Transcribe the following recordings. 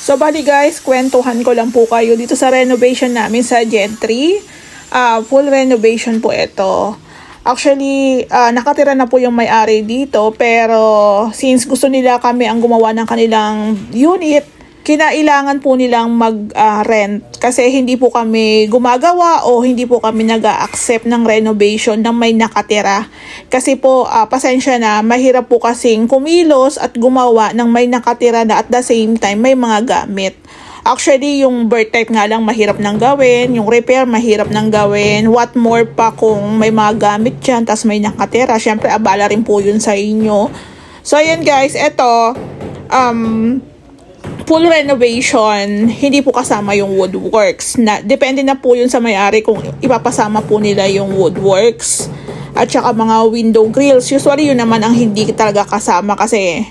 So bali guys, kwentuhan ko lang po kayo dito sa renovation namin sa Gen 3. Full renovation po ito. Actually, nakatira na po yung may-ari dito, pero since gusto nila kami ang gumawa ng kanilang unit, kinailangan po nilang mag-rent kasi hindi po kami gumagawa o hindi po kami nag-accept ng renovation ng may nakatira. Kasi po, pasensya na, mahirap po kasing kumilos at gumawa ng may nakatira na at the same time may mga gamit. Actually, yung birth type nga lang mahirap nang gawin, yung repair mahirap nang gawin, what more pa kung may mga gamit dyan, tas may nakatira. Syempre, abala rin po yun sa inyo. So, ayan guys, eto, full renovation, hindi po kasama yung woodworks. Depende na po yun sa may-ari kung ipapasama po nila yung woodworks at saka mga window grills. Usually, yun naman ang hindi talaga kasama kasi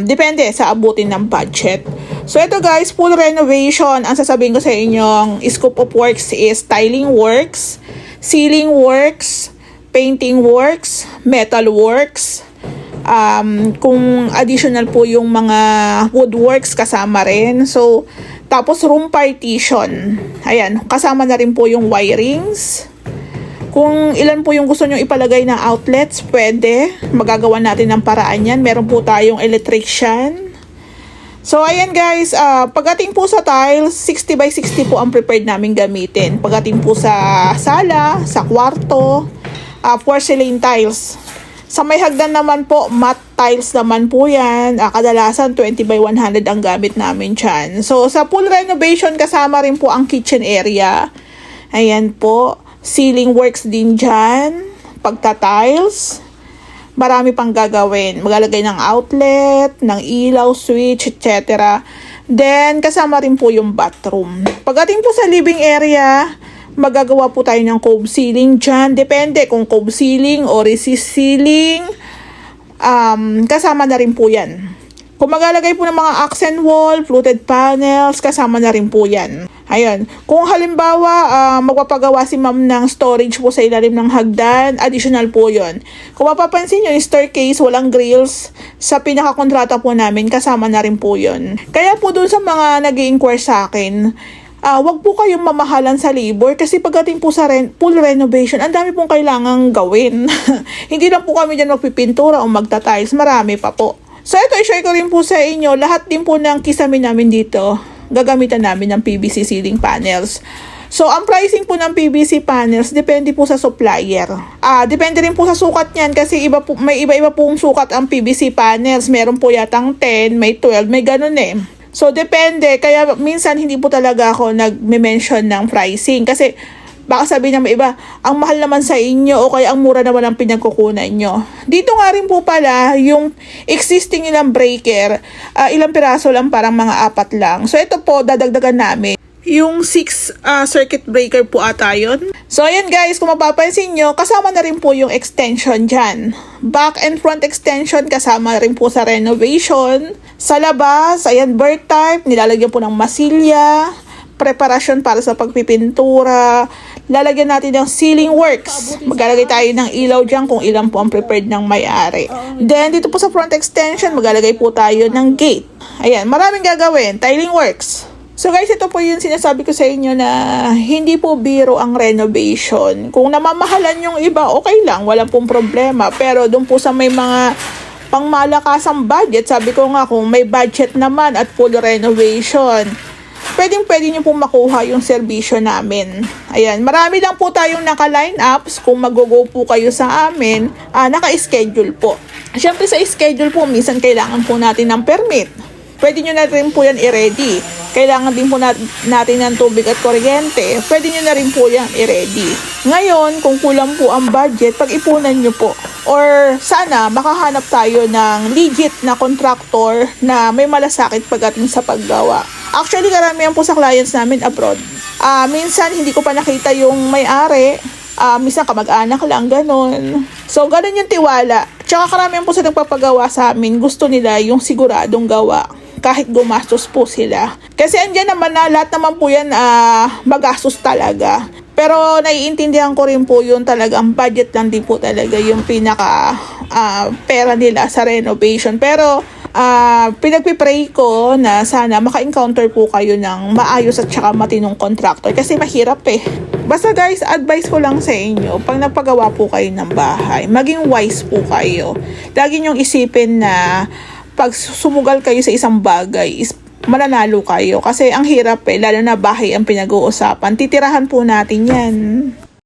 depende sa abutin ng budget. So, ito guys, full renovation. Ang sasabihin ko sa inyong scope of works is tiling works, ceiling works, painting works, metal works. Kung additional po yung mga woodworks kasama rin. So, tapos room partition. Ayan, kasama na rin po yung wirings. Kung ilan po yung gusto nyo ipalagay na outlets, pwede. Magagawa natin ng paraan yan. Meron po tayong electrician. So, ayan guys, pagdating po sa tiles, 60 by 60 po ang prepared namin gamitin. Pagdating po sa sala, sa kwarto, porcelain tiles. Sa may hagdan naman po, matte tiles naman po yan. Kadalasan 20 by 100 ang gamit namin dyan. So, sa full renovation, kasama rin po ang kitchen area. Ayan po. Ceiling works din dyan. Pagta-tiles. Marami pang gagawin. Maglalagay ng outlet, ng ilaw, switch, etc. Then, kasama rin po yung bathroom. Pagdating po sa living area, magagawa po tayo ng cove ceiling dyan. Depende kung cove ceiling o recessed ceiling. Kasama na rin po yan. Kung maglalagay po ng mga accent wall, fluted panels, kasama na rin po yan. Ayun. Kung halimbawa, magpapagawa si ma'am ng storage po sa ilalim ng hagdan, additional po yon. Kung mapapansin nyo, yung staircase, walang grills, sa pinakakontrata po namin, kasama na rin po yon. Kaya po dun sa mga nag-i-inquire sa akin, wag po kayong mamahalan sa labor kasi pagdating po sa full renovation, ang dami pong kailangang gawin. Hindi lang po kami dyan magpipintura o magta-tiles, marami pa po. So ito, i-share ko rin po sa inyo, lahat din po ng kisame namin dito, gagamitan namin ng PVC ceiling panels. So, ang pricing po ng PVC panels, depende po sa supplier. Depende rin po sa sukat niyan kasi may iba-iba pong sukat ang PVC panels. Meron po yatang 10, may 12, may ganun eh. So, depende. Kaya minsan hindi po talaga ako nag-mention ng pricing. Kasi baka sabihin ng iba, ang mahal naman sa inyo o kaya ang mura naman ang pinagkukunan nyo. Dito nga rin po pala, yung existing nilang breaker, ilang piraso lang, parang mga 4 lang. So, ito po, dadagdagan namin. Yung 6 circuit breaker po ata yun. So, ayan guys, kung mapapansin nyo, kasama na rin po yung extension dyan. Back and front extension, kasama rin po sa renovation. Sa labas, ayan, bird type, nilalagyan po ng masilya, preparasyon para sa pagpipintura. Lalagyan natin ng ceiling works. Maglalagay tayo ng ilaw dyan kung ilan po ang prepared ng may-ari. Then, dito po sa front extension, maglalagay po tayo ng gate. Ayan, maraming gagawin. Tiling works. So guys, ito po yung sinasabi ko sa inyo na hindi po biro ang renovation. Kung namamahalan yung iba, okay lang, walang pong problema. Pero doon po sa may mga pangmalakasang budget, sabi ko nga kung may budget naman at full renovation, pwede nyo pong makuha yung serbisyo namin. Ayan, marami lang po tayong naka-line ups. Kung mag-go po kayo sa amin, naka-schedule po. Siyempre sa schedule po, minsan kailangan po natin ng permit. Pwede nyo na rin po yan i-ready. Kailangan din po natin ng tubig at kuryente. Pwede nyo na rin po yan i-ready. Ngayon, kung kulang po ang budget, pag-ipunan nyo po. Or sana makahanap tayo ng legit na contractor na may malasakit pagdating sa paggawa. Actually, karamihan po sa clients namin abroad. Minsan, hindi ko pa nakita yung may-ari. Minsan, kamag-anak lang, ganun. So, ganun yung tiwala. Tsaka karamihan po sa nagpapagawa sa amin, gusto nila yung siguradong gawa. Kahit gumastos po sila. Kasi andyan naman na lahat naman po yan magastos talaga. Pero naiintindihan ko rin po yun talaga. Ang budget lang din po talaga yung pinaka pera nila sa renovation. Pero pinagpipray ko na sana maka-encounter po kayo ng maayos at saka matinong contractor kasi mahirap eh. Basta guys, advice ko lang sa inyo, pag nagpagawa po kayo ng bahay, maging wise po kayo. Lagi niyong isipin na pag sumugal kayo sa isang bagay, mananalo kayo. Kasi ang hirap eh, lalo na bahay ang pinag-uusapan. Titirahan po natin yan.